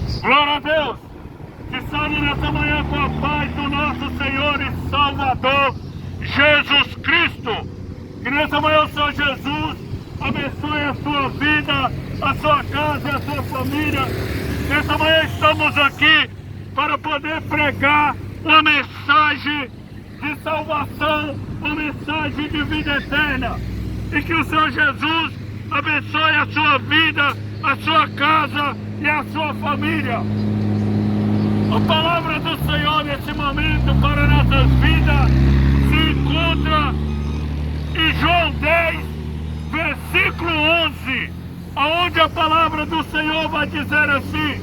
Glória a Deus! Te saúdo nessa manhã com a paz do nosso Senhor e Salvador Jesus Cristo. Que nessa manhã o Senhor Jesus abençoe a sua vida, a sua casa e a sua família. Nessa manhã estamos aqui para poder pregar uma mensagem de salvação, uma mensagem de vida eterna. E que o Senhor Jesus abençoe a sua vida, a sua casa e a sua família. A palavra do Senhor nesse momento para nossas vidas se encontra em João 10, versículo 11, onde a palavra do Senhor vai dizer assim: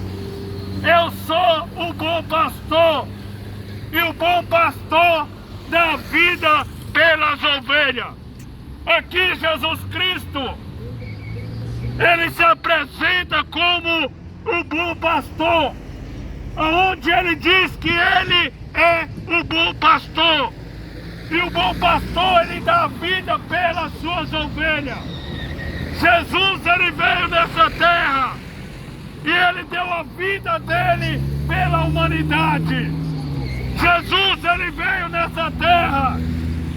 eu sou o bom pastor, e o bom pastor dá vida pelas ovelhas. Aqui Jesus Cristo, ele se apresenta como o bom pastor, onde ele diz que ele é o bom pastor. E o bom pastor, ele dá vida pelas suas ovelhas. Jesus, ele veio nessa terra e ele deu a vida dele pela humanidade. Jesus, ele veio nessa terra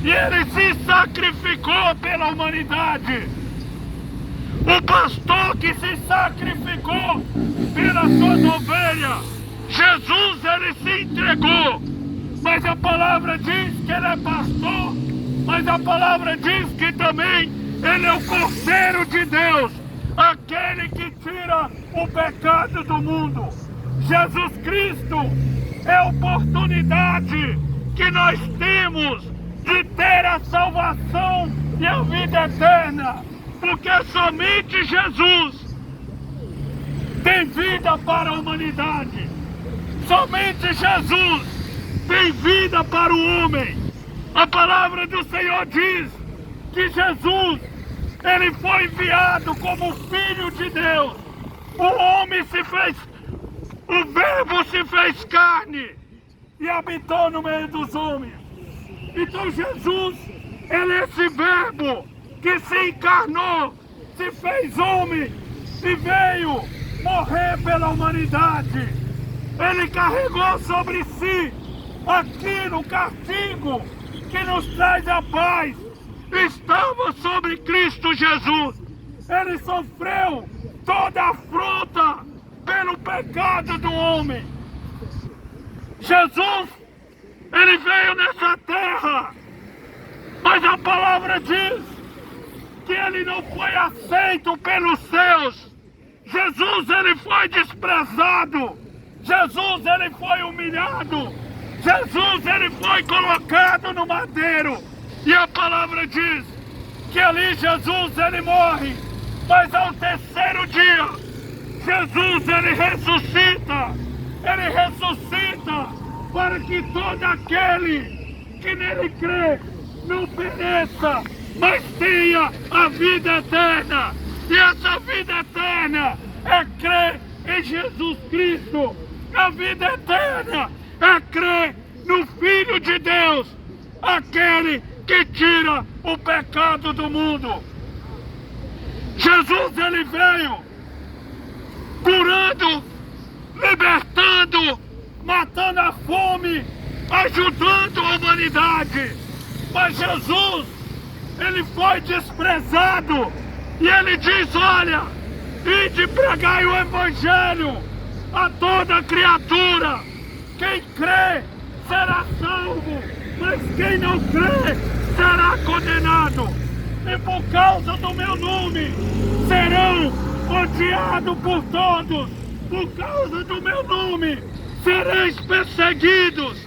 e ele se sacrificou pela humanidade. O pastor que se sacrificou pelas suas ovelhas, Jesus, ele se entregou. Mas a palavra diz que ele é pastor, mas a palavra diz que também ele é o Cordeiro de Deus, aquele que tira o pecado do mundo. Jesus Cristo é a oportunidade que nós temos de ter a salvação e a vida eterna, porque somente Jesus tem vida para a humanidade. Somente Jesus tem vida para o homem. A palavra do Senhor diz que Jesus, ele foi enviado como Filho de Deus. O Verbo se fez carne e habitou no meio dos homens. Então Jesus, ele é esse Verbo que se encarnou, se fez homem e veio morrer pela humanidade. Ele carregou sobre si aquilo, o castigo que nos traz a paz, estava sobre Cristo Jesus. Ele sofreu toda a afronta pelo pecado do homem. Jesus, ele veio nessa terra, mas a palavra diz que ele não foi aceito pelos seus. Jesus, ele foi desprezado. Jesus, ele foi humilhado. Jesus, ele foi colocado no madeiro. E a palavra diz que ali Jesus, ele morre. Mas ao terceiro dia, Jesus, ele ressuscita. Ele ressuscita para que todo aquele que nele crê não pereça, mas tenha a vida eterna. E essa vida eterna é crer em Jesus Cristo. A vida eterna é crer no Filho de Deus, aquele que tira o pecado do mundo. Jesus, ele veio curando, libertando, matando a fome, ajudando a humanidade. Mas Jesus, ele foi desprezado e ele diz: olha, ide pregai o Evangelho a toda criatura. Quem crê será salvo, mas quem não crê será condenado. E por causa do meu nome serão odiados por todos. Por causa do meu nome sereis perseguidos,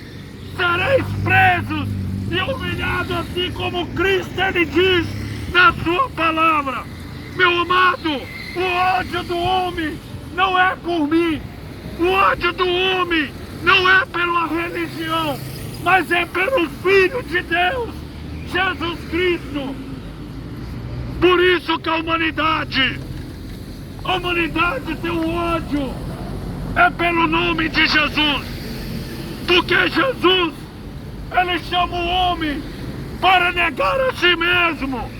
sereis presos e humilhados, assim como Cristo, ele diz na sua palavra. Meu amado, o ódio do homem não é por mim. O ódio do homem não é pela religião, mas é pelo Filho de Deus, Jesus Cristo. Por isso que a humanidade tem um ódio, é pelo nome de Jesus. Porque Jesus, ele chama o homem para negar a si mesmo.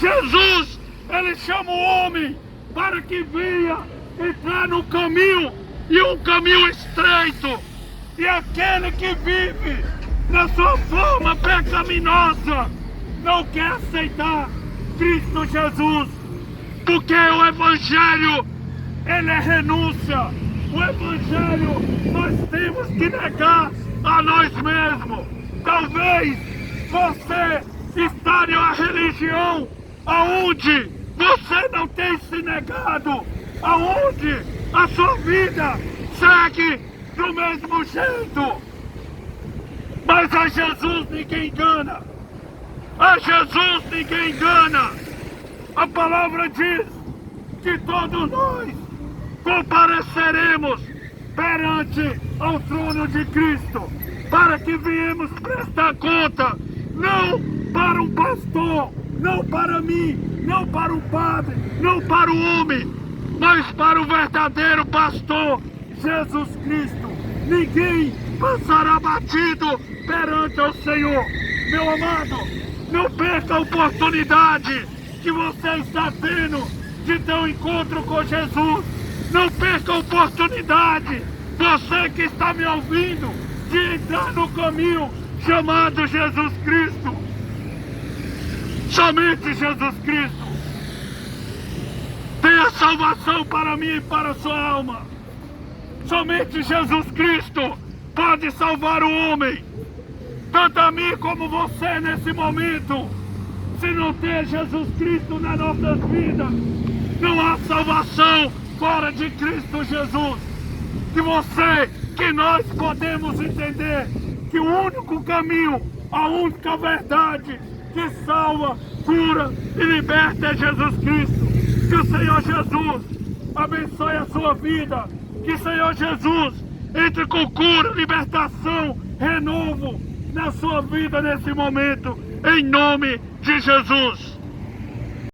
Jesus, ele chama o homem para que venha entrar no caminho e um caminho estreito. E aquele que vive na sua forma pecaminosa não quer aceitar Cristo Jesus, porque o Evangelho, ele é renúncia. O Evangelho nós temos que negar a nós mesmos. Talvez você está em uma religião aonde você não tem se negado, aonde a sua vida segue do mesmo jeito. Mas a Jesus ninguém engana. A Jesus ninguém engana. A palavra diz que todos nós compareceremos perante ao trono de Cristo, para que viemos prestar conta, não para um pastor, não para mim, não para o padre, não para o homem, mas para o verdadeiro pastor, Jesus Cristo. Ninguém passará batido perante o Senhor. Meu amado, não perca a oportunidade que você está tendo de ter um encontro com Jesus. Não perca a oportunidade, você que está me ouvindo, de entrar no caminho chamado Jesus Cristo. Somente Jesus Cristo tem a salvação para mim e para a sua alma. Somente Jesus Cristo pode salvar o homem, tanto a mim como você nesse momento. Se não ter Jesus Cristo nas nossas vidas, não há salvação fora de Cristo Jesus. Que nós podemos entender que o único caminho, a única verdade que salva, cura e liberta é Jesus Cristo. Que o Senhor Jesus abençoe a sua vida. Que o Senhor Jesus entre com cura, libertação, renovo na sua vida nesse momento, em nome de Jesus.